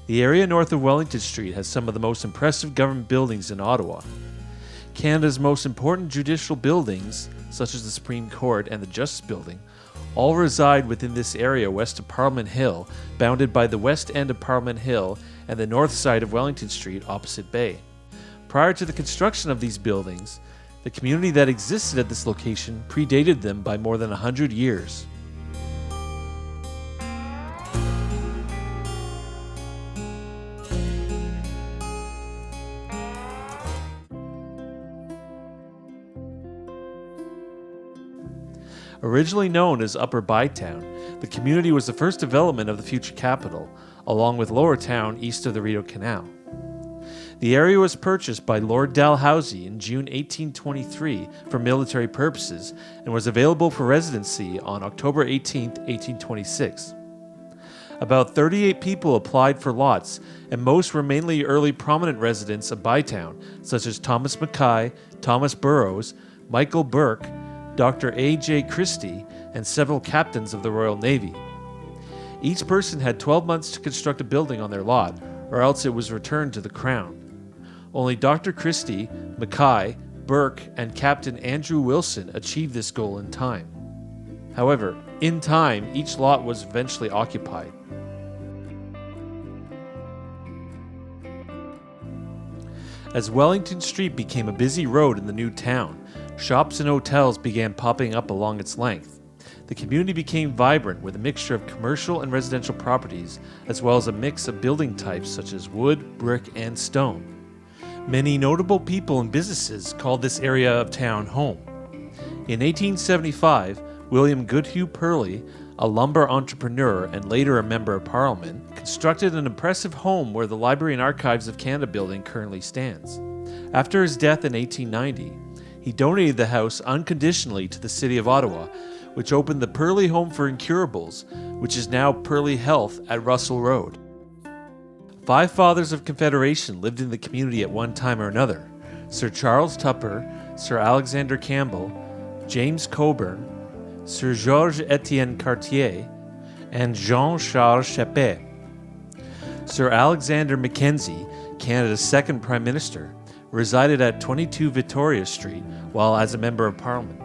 The area north of Wellington Street has some of the most impressive government buildings in Ottawa. Canada's most important judicial buildings, such as the Supreme Court and the Justice Building, all reside within this area west of Parliament Hill, bounded by the west end of Parliament Hill and the north side of Wellington Street opposite Bay. Prior to the construction of these buildings, the community that existed at this location predated them by more than 100 years. Originally known as Upper Bytown, the community was the first development of the future capital, along with Lower Town east of the Rideau Canal. The area was purchased by Lord Dalhousie in June 1823 for military purposes and was available for residency on October 18, 1826. About 38 people applied for lots, and most were mainly early prominent residents of Bytown, such as Thomas Mackay, Thomas Burrows, Michael Burke, Dr. A.J. Christie, and several captains of the Royal Navy. Each person had 12 months to construct a building on their lot, or else it was returned to the Crown. Only Dr. Christie, Mackay, Burke, and Captain Andrew Wilson achieved this goal in time. However, in time, each lot was eventually occupied. As Wellington Street became a busy road in the new town, shops and hotels began popping up along its length. The community became vibrant with a mixture of commercial and residential properties, as well as a mix of building types such as wood, brick, and stone. Many notable people and businesses called this area of town home. In 1875, William Goodhue Purley, a lumber entrepreneur and later a member of Parliament, constructed an impressive home where the Library and Archives of Canada building currently stands. After his death in 1890, he donated the house unconditionally to the City of Ottawa, which opened the Purley Home for Incurables, which is now Purley Health at Russell Road. 5 fathers of Confederation lived in the community at one time or another: Sir Charles Tupper, Sir Alexander Campbell, James Coburn, Sir Georges Etienne Cartier, and Jean-Charles Chapet. Sir Alexander Mackenzie, Canada's second Prime Minister, resided at 22 Victoria Street while as a Member of Parliament.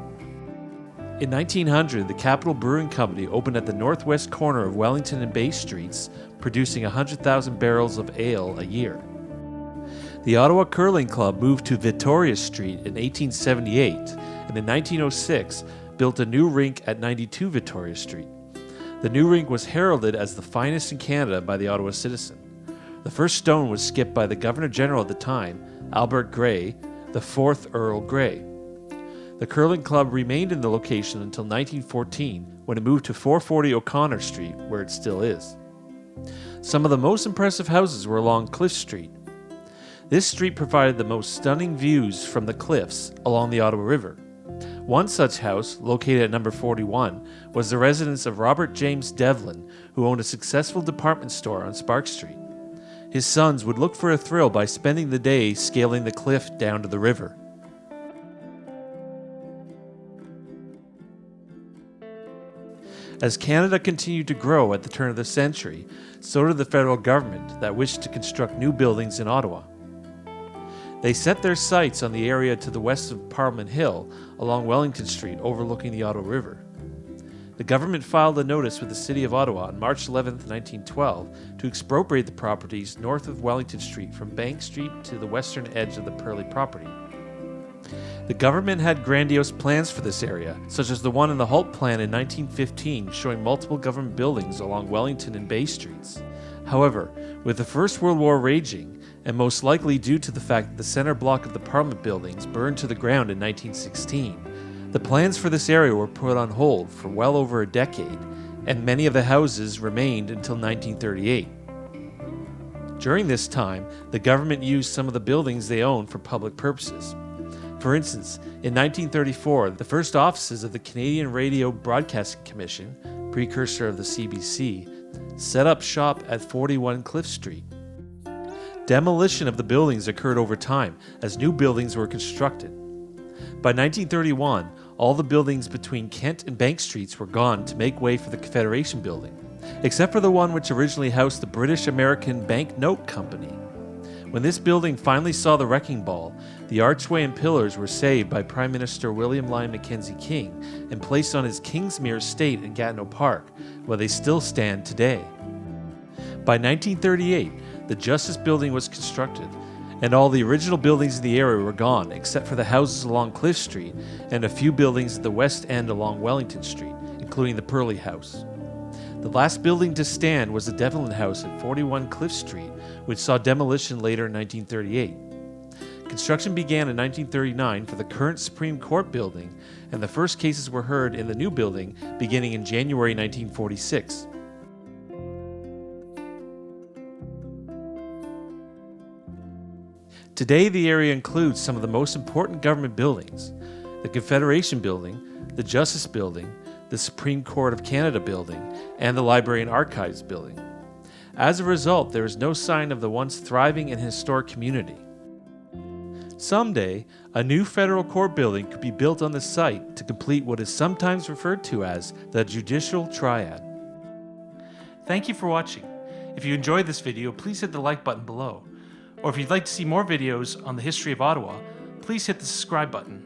In 1900, the Capital Brewing Company opened at the northwest corner of Wellington and Bay Streets, producing 100,000 barrels of ale a year. The Ottawa Curling Club moved to Victoria Street in 1878, and in 1906 built a new rink at 92 Victoria Street. The new rink was heralded as the finest in Canada by the Ottawa Citizen. The first stone was skipped by the Governor-General at the time, Albert Gray, the 4th Earl Grey. The curling club remained in the location until 1914, when it moved to 440 O'Connor Street, where it still is. Some of the most impressive houses were along Cliff Street. This street provided the most stunning views from the cliffs along the Ottawa River. One such house, located at number 41, was the residence of Robert James Devlin, who owned a successful department store on Spark Street. His sons would look for a thrill by spending the day scaling the cliff down to the river. As Canada continued to grow at the turn of the century, so did the federal government that wished to construct new buildings in Ottawa. They set their sights on the area to the west of Parliament Hill along Wellington Street overlooking the Ottawa River. The government filed a notice with the City of Ottawa on March 11, 1912 to expropriate the properties north of Wellington Street from Bank Street to the western edge of the Purley property. The government had grandiose plans for this area, such as the one in the Holt Plan in 1915 showing multiple government buildings along Wellington and Bay Streets. However, with the First World War raging, and most likely due to the fact that the center block of the Parliament buildings burned to the ground in 1916, the plans for this area were put on hold for well over a decade, and many of the houses remained until 1938. During this time, the government used some of the buildings they owned for public purposes. For instance, in 1934, the first offices of the Canadian Radio Broadcasting Commission, precursor of the CBC, set up shop at 41 Cliff Street. Demolition of the buildings occurred over time as new buildings were constructed. By 1931, all the buildings between Kent and Bank Streets were gone to make way for the Confederation Building, except for the one which originally housed the British American Bank Note Company. When this building finally saw the wrecking ball, the archway and pillars were saved by Prime Minister William Lyon Mackenzie King and placed on his Kingsmere estate in Gatineau Park, where they still stand today. By 1938, the Justice Building was constructed, and all the original buildings in the area were gone, except for the houses along Cliff Street and a few buildings at the west end along Wellington Street, including the Purley House. The last building to stand was the Devlin House at 41 Cliff Street, which saw demolition later in 1938. Construction began in 1939 for the current Supreme Court building, and the first cases were heard in the new building beginning in January 1946. Today, the area includes some of the most important government buildings: the Confederation Building, the Justice Building, the Supreme Court of Canada Building, and the Library and Archives Building. As a result, there is no sign of the once thriving and historic community. Someday, a new federal court building could be built on the site to complete what is sometimes referred to as the Judicial Triad. Thank you for watching. If you enjoyed this video, please hit the like button below. Or if you'd like to see more videos on the history of Ottawa, please hit the subscribe button.